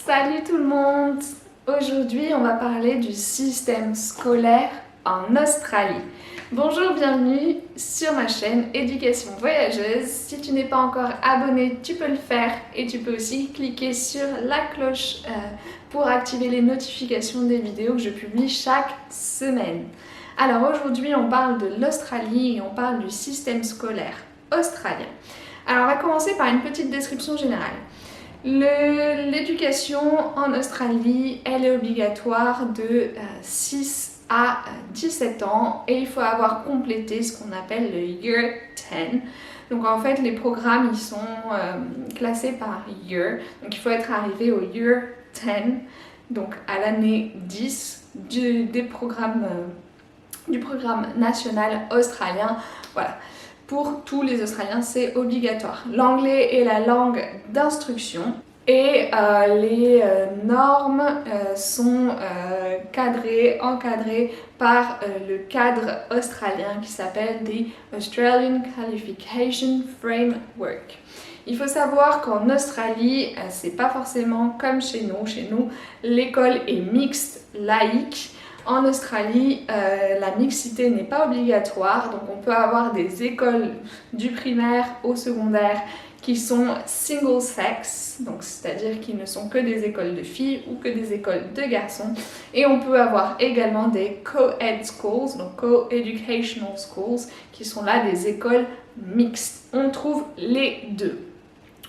Salut tout le monde! Aujourd'hui, on va parler du système scolaire en Australie. Bonjour, bienvenue sur ma chaîne Éducation Voyageuse. Si tu n'es pas encore abonné, tu peux le faire et tu peux aussi cliquer sur la cloche pour activer les notifications des vidéos que je publie chaque semaine. Alors aujourd'hui, on parle de l'Australie et on parle du système scolaire australien. Alors on va commencer par une petite description générale. L'éducation en Australie, elle est obligatoire de 6 à 17 ans et il faut avoir complété ce qu'on appelle le Year 10. Donc en fait, les programmes, ils sont classés par year. Donc il faut être arrivé au Year 10, donc à l'année 10 du programme national australien. Voilà. Pour tous les Australiens, c'est obligatoire. L'anglais est la langue d'instruction et les normes sont encadrées par le cadre australien qui s'appelle the Australian Qualification Framework. Il faut savoir qu'en Australie, c'est pas forcément comme chez nous. Chez nous, l'école est mixte, laïque. En Australie, la mixité n'est pas obligatoire, donc on peut avoir des écoles du primaire au secondaire qui sont single sex, donc c'est-à-dire qui ne sont que des écoles de filles ou que des écoles de garçons. Et on peut avoir également des co-ed schools, donc co-educational schools, qui sont là des écoles mixtes. On trouve les deux.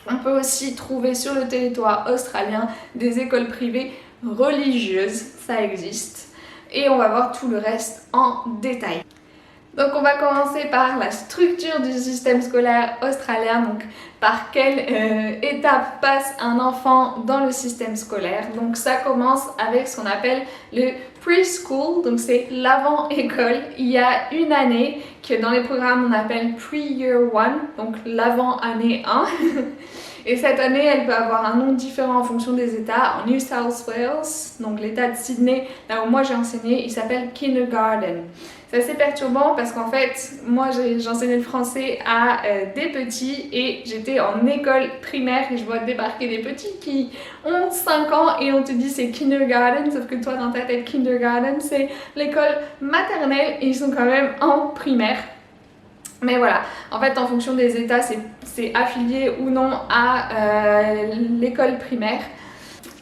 On peut aussi trouver sur le territoire australien des écoles privées religieuses, ça existe. Et on va voir tout le reste en détail. Donc on va commencer par la structure du système scolaire australien, donc par quelle étape passe un enfant dans le système scolaire. Donc ça commence avec ce qu'on appelle le preschool, donc c'est l'avant-école. Il y a une année que dans les programmes on appelle pre-year 1, donc l'avant-année 1. Et cette année, elle peut avoir un nom différent en fonction des États. En New South Wales, donc l'État de Sydney, là où moi j'ai enseigné, il s'appelle Kindergarten. C'est assez perturbant parce qu'en fait, moi j'enseignais le français à des petits et j'étais en école primaire et je vois débarquer des petits qui ont 5 ans et on te dit c'est Kindergarten, sauf que toi dans ta tête, Kindergarten, c'est l'école maternelle et ils sont quand même en primaire. Mais voilà, en fait, en fonction des États, c'est affilié ou non à l'école primaire.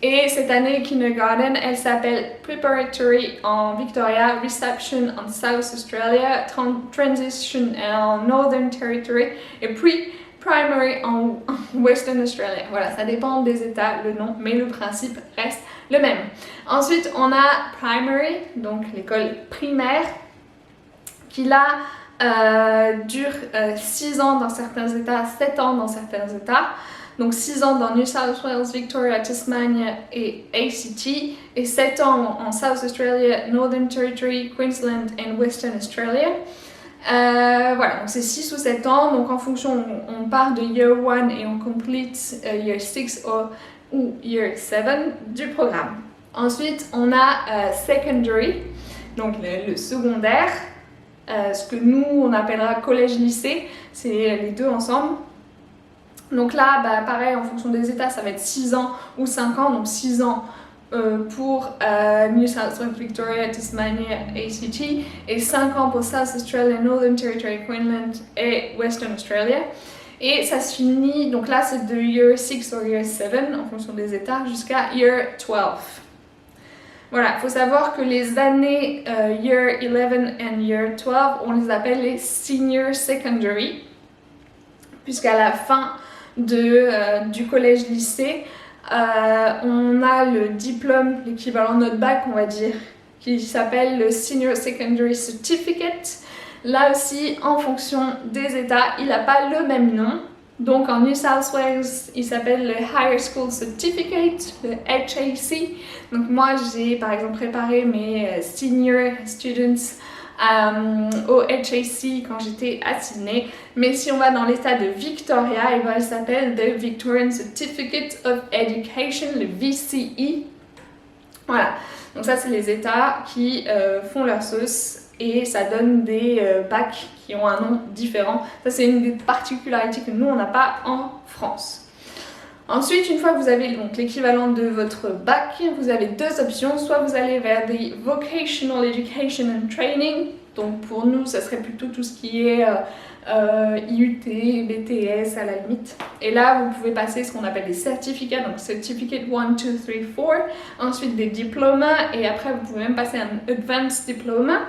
Et cette année, Kindergarten, elle s'appelle Preparatory en Victoria, Reception en South Australia, Transition en Northern Territory et Pre-Primary en Western Australia. Voilà, ça dépend des États, le nom, mais le principe reste le même. Ensuite, on a Primary, donc l'école primaire, qui là dure 6 ans dans certains États, 7 ans dans certains États. Donc 6 ans dans New South Wales, Victoria, Tasmania et ACT. Et 7 ans en South Australia, Northern Territory, Queensland et Western Australia. Voilà, donc c'est 6 ou 7 ans. Donc en fonction, on part de Year 1 et on complete Year 6 ou Year 7 du programme. Ensuite, on a Secondary, donc le secondaire. Ce que nous on appellera collège-lycée, c'est les deux ensemble. Donc là, pareil, en fonction des états, ça va être 6 ans ou 5 ans. Donc 6 ans pour New South Wales, Victoria, Tasmania, ACT et 5 ans pour South Australia, Northern Territory, Queensland et Western Australia. Et ça se finit, donc là c'est de Year 6 ou Year 7 en fonction des états jusqu'à Year 12. Voilà, il faut savoir que les années Year 11 et Year 12, on les appelle les Senior Secondary, puisqu'à la fin du collège-lycée, on a le diplôme, l'équivalent de notre bac, on va dire, qui s'appelle le Senior Secondary Certificate. Là aussi, en fonction des États, il n'a pas le même nom. Donc en New South Wales, il s'appelle le Higher School Certificate, le HAC. Donc moi, j'ai par exemple préparé mes senior students au HAC quand j'étais à Sydney. Mais si on va dans l'état de Victoria, il s'appelle the Victorian Certificate of Education, le VCE. Voilà, donc ça c'est les États qui font leur sauce. Et ça donne des bacs qui ont un nom différent. Ça, c'est une des particularités que nous, on n'a pas en France. Ensuite, une fois que vous avez donc l'équivalent de votre bac, vous avez deux options. Soit vous allez vers des Vocational Education and Training. Donc pour nous, ça serait plutôt tout ce qui est IUT, BTS à la limite. Et là, vous pouvez passer ce qu'on appelle des certificats, donc Certificate 1, 2, 3, 4. Ensuite des diplômes et après, vous pouvez même passer un Advanced Diploma.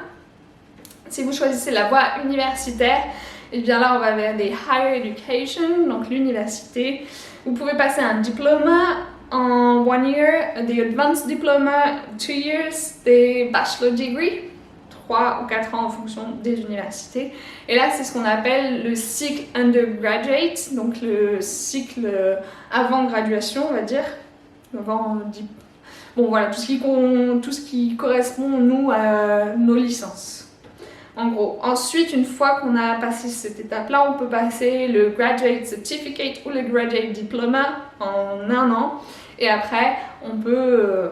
Si vous choisissez la voie universitaire, et bien là, on va vers des Higher Education, donc l'université. Vous pouvez passer un diplôme en 1 year, des Advanced Diploma 2 years, des Bachelor Degree 3 ou 4 ans en fonction des universités. Et là, c'est ce qu'on appelle le cycle undergraduate, donc le cycle avant graduation, on va dire. Bon voilà, tout ce qui correspond, nous, à nos licences. En gros, ensuite, une fois qu'on a passé cette étape-là, on peut passer le Graduate Certificate ou le Graduate Diploma en 1 an. Et après, on peut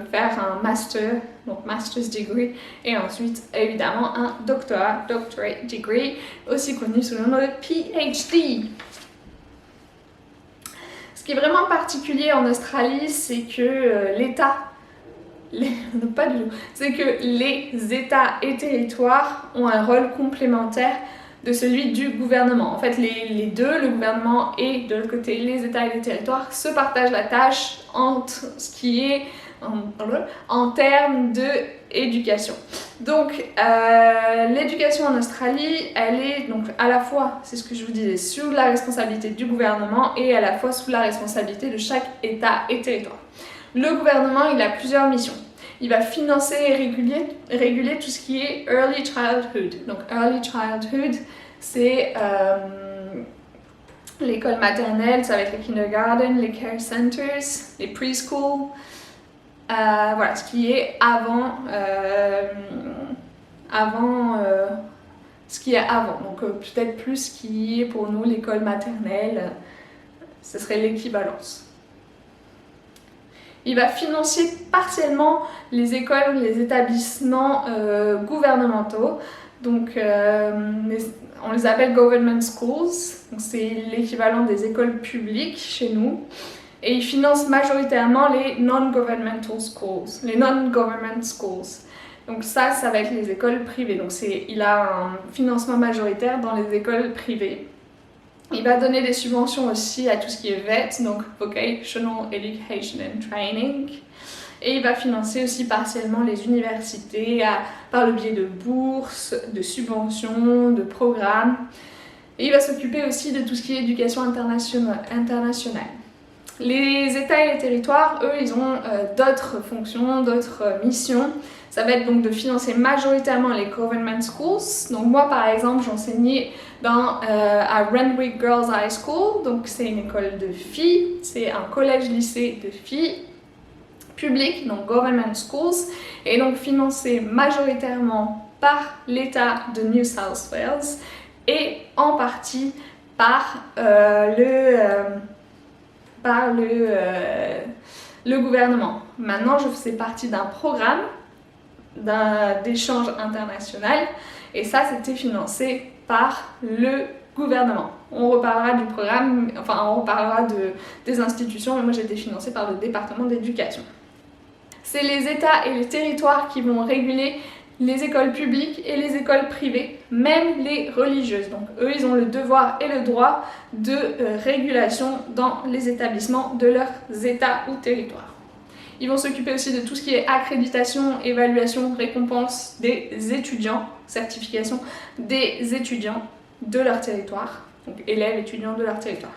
faire un Master, donc Master's Degree, et ensuite, évidemment, un doctorat, Doctorate Degree, aussi connu sous le nom de PhD. Ce qui est vraiment particulier en Australie, c'est que l'État... pas du tout. C'est que les États et territoires ont un rôle complémentaire de celui du gouvernement. En fait, les deux, le gouvernement et de l'autre côté les États et les territoires, se partagent la tâche entre ce qui est en termes d'éducation. Donc, l'éducation en Australie, elle est donc à la fois, c'est ce que je vous disais, sous la responsabilité du gouvernement et à la fois sous la responsabilité de chaque État et territoire. Le gouvernement, il a plusieurs missions. Il va financer et réguler tout ce qui est Early Childhood. Donc Early Childhood, c'est l'école maternelle, ça va être les kindergarten, les care centers, les preschool. Voilà, ce qui est avant. Donc peut-être plus ce qui est pour nous l'école maternelle, ce serait l'équivalence. Il va financer partiellement les écoles, les établissements gouvernementaux. Donc, on les appelle government schools. C'est l'équivalent des écoles publiques chez nous. Et il finance majoritairement les non-governmental schools, les non-government schools. Donc ça va être les écoles privées. Donc il a un financement majoritaire dans les écoles privées. Il va donner des subventions aussi à tout ce qui est VET, donc Vocational Education and Training. Et il va financer aussi partiellement les universités par le biais de bourses, de subventions, de programmes. Et il va s'occuper aussi de tout ce qui est éducation internationale. Les États et les territoires, eux, ils ont d'autres fonctions, d'autres missions. Ça va être donc de financer majoritairement les government schools. Donc moi, par exemple, j'enseignais à Randwick Girls High School. Donc c'est une école de filles, c'est un collège-lycée de filles public, donc government schools, et donc financé majoritairement par l'État de New South Wales et en partie par le gouvernement. Maintenant, je faisais partie d'un programme d'échange international et ça, c'était financé par le gouvernement. On reparlera du programme, enfin on reparlera des institutions, mais moi j'ai été financée par le département d'éducation. C'est les États et les territoires qui vont réguler les écoles publiques et les écoles privées, même les religieuses. Donc eux, ils ont le devoir et le droit de régulation dans les établissements de leurs États ou territoires. Ils vont s'occuper aussi de tout ce qui est accréditation, évaluation, récompense des étudiants, certification des étudiants de leur territoire, donc élèves, étudiants de leur territoire.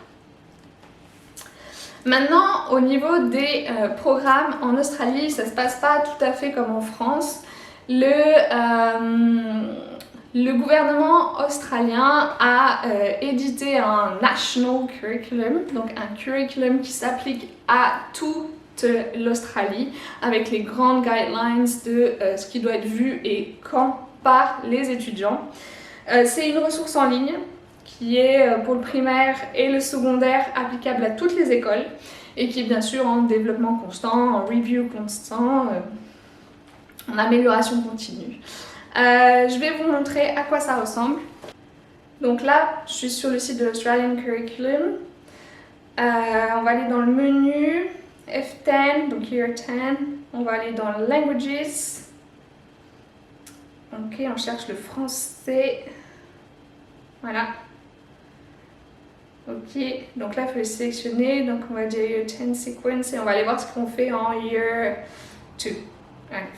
Maintenant, au niveau des programmes en Australie, ça ne se passe pas tout à fait comme en France. Le gouvernement australien a édité un National Curriculum, donc un curriculum qui s'applique à toute l'Australie, avec les grandes guidelines de ce qui doit être vu et quand par les étudiants. C'est une ressource en ligne qui est pour le primaire et le secondaire applicable à toutes les écoles et qui est bien sûr en développement constant, en review constant, en amélioration continue. Je vais vous montrer à quoi ça ressemble. Donc là, je suis sur le site de l'Australian Curriculum. On va aller dans le menu F10, donc Year 10. On va aller dans Languages. Ok, on cherche le français. Voilà. Ok, donc là il faut le sélectionner. Donc on va dire Year 10 Sequence et on va aller voir ce qu'on fait en Year 2.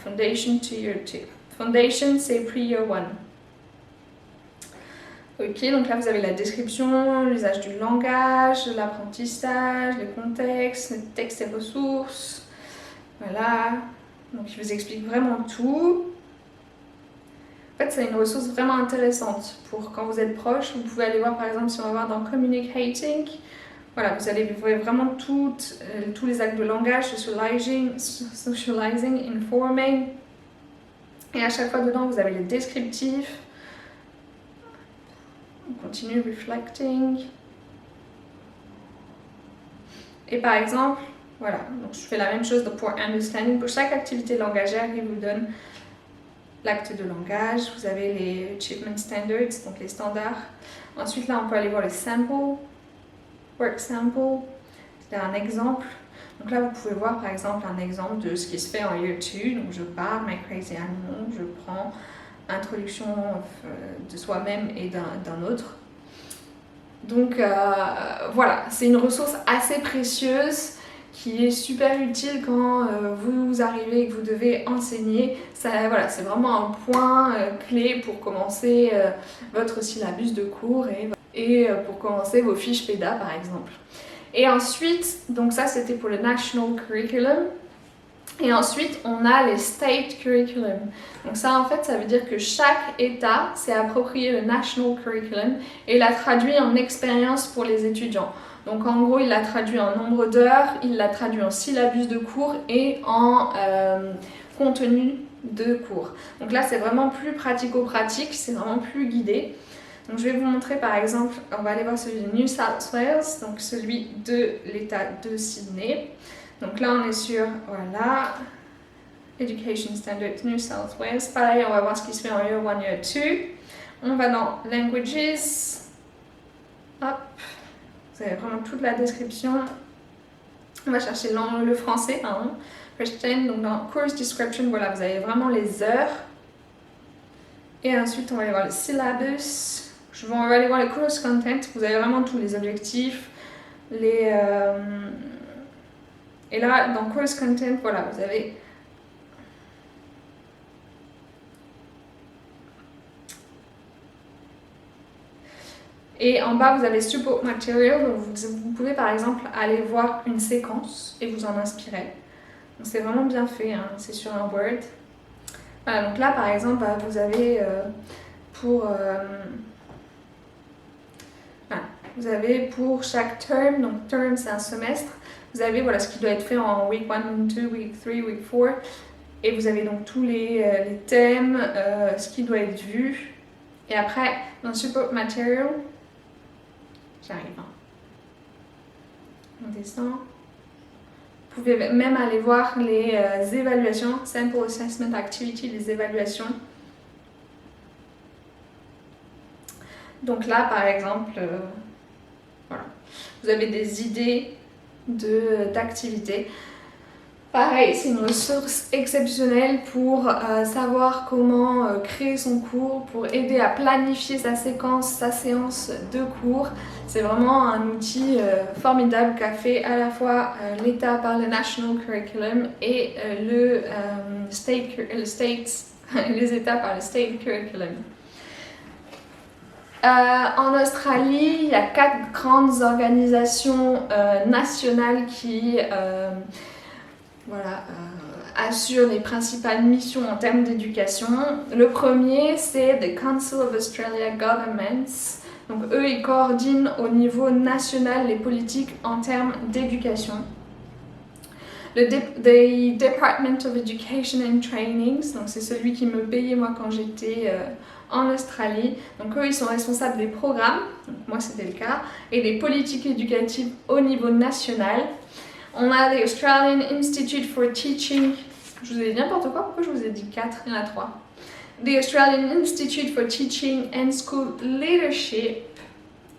Foundation to Year 2. Foundation, c'est pre-Year 1. Ok, donc là vous avez la description, l'usage du langage, l'apprentissage, le contexte, les textes et ressources. Voilà, donc il vous explique vraiment tout. En fait, c'est une ressource vraiment intéressante pour quand vous êtes proche. Vous pouvez aller voir par exemple si on va voir dans Communicating. Voilà, vous voyez vraiment tous les actes de langage, socializing, informing. Et à chaque fois dedans, vous avez les descriptifs. On continue, reflecting. Et par exemple, voilà, donc je fais la même chose pour understanding. Pour chaque activité langagère, il vous donne l'acte de langage. Vous avez les achievement standards, donc les standards. Ensuite, là, on peut aller voir les samples, work sample, c'est un exemple. Donc là, vous pouvez voir par exemple un exemple de ce qui se fait en Year 2. Donc je parle, My Crazy Animal, je prends introduction de soi-même et d'un autre. Donc voilà, c'est une ressource assez précieuse qui est super utile quand vous arrivez et que vous devez enseigner. Voilà, c'est vraiment un point clé pour commencer votre syllabus de cours et pour commencer vos fiches PEDA par exemple. Et ensuite, donc ça c'était pour le National Curriculum. Et ensuite, on a les State Curriculum. Donc ça, en fait, ça veut dire que chaque État s'est approprié le National Curriculum et l'a traduit en expérience pour les étudiants. Donc en gros, il l'a traduit en nombre d'heures, il l'a traduit en syllabus de cours et en contenu de cours. Donc là, c'est vraiment plus pratico-pratique, c'est vraiment plus guidé. Donc je vais vous montrer par exemple, on va aller voir celui de New South Wales, donc celui de l'État de Sydney. Donc là, on est sur, voilà, Education Standards New South Wales. Pareil, on va voir ce qui se fait en Year 1, Year 2. On va dans Languages. Hop. Vous avez vraiment toute la description. On va chercher le français, pardon. Question, donc dans Course Description, voilà, vous avez vraiment les heures. Et ensuite, on va aller voir le syllabus. On va aller voir les course content. Vous avez vraiment tous les objectifs, les... Et là, dans Course Content, voilà, vous avez et en bas, vous avez Support Material. Donc vous pouvez par exemple aller voir une séquence et vous en inspirer. Donc c'est vraiment bien fait, hein, c'est sur un Word. Voilà, donc là par exemple, vous avez vous avez pour chaque term, donc term c'est un semestre, vous avez voilà, ce qui doit être fait en week 1, week 2, week 3, week 4. Et vous avez donc tous les thèmes, ce qui doit être vu. Et après, dans Support Material, j'arrive. Hein. On descend. Vous pouvez même aller voir les évaluations, Sample Assessment Activity, les évaluations. Donc là, par exemple, voilà, vous avez des idées d'activités. Pareil, c'est une ressource exceptionnelle pour savoir comment créer son cours, pour aider à planifier sa séance de cours. C'est vraiment un outil formidable qu'a fait à la fois l'État par le National Curriculum et les États par le State Curriculum. En Australie, il y a 4 grandes organisations nationales qui assurent les principales missions en termes d'éducation. Le premier, c'est the Council of Australia Governments. Donc eux, ils coordinent au niveau national les politiques en termes d'éducation. The Department of Education and Trainings, donc c'est celui qui me payait moi quand j'étais en Australie. Donc eux, ils sont responsables des programmes, donc moi c'était le cas, et des politiques éducatives au niveau national. On a the Australian Institute for Teaching, je vous ai dit n'importe quoi, pourquoi je vous ai dit 4, il y en a 3. The Australian Institute for Teaching and School Leadership,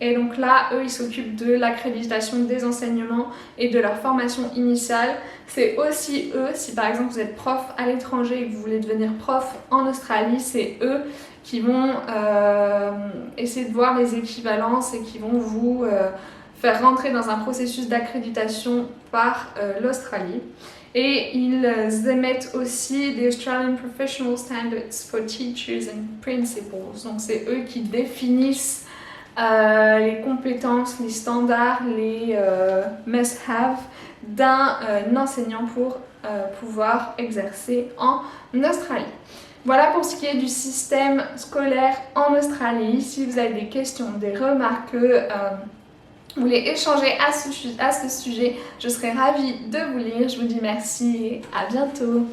Et donc là, eux, ils s'occupent de l'accréditation des enseignements et de leur formation initiale. C'est aussi eux, si par exemple vous êtes prof à l'étranger et que vous voulez devenir prof en Australie, c'est eux qui vont essayer de voir les équivalences et qui vont vous faire rentrer dans un processus d'accréditation par l'Australie. Et ils émettent aussi des Australian Professional Standards for Teachers and Principals. Donc c'est eux qui définissent les compétences, les standards, les must-have d'un enseignant pour pouvoir exercer en Australie. Voilà pour ce qui est du système scolaire en Australie. Si vous avez des questions, des remarques, vous voulez échanger à ce sujet, je serai ravie de vous lire. Je vous dis merci et à bientôt.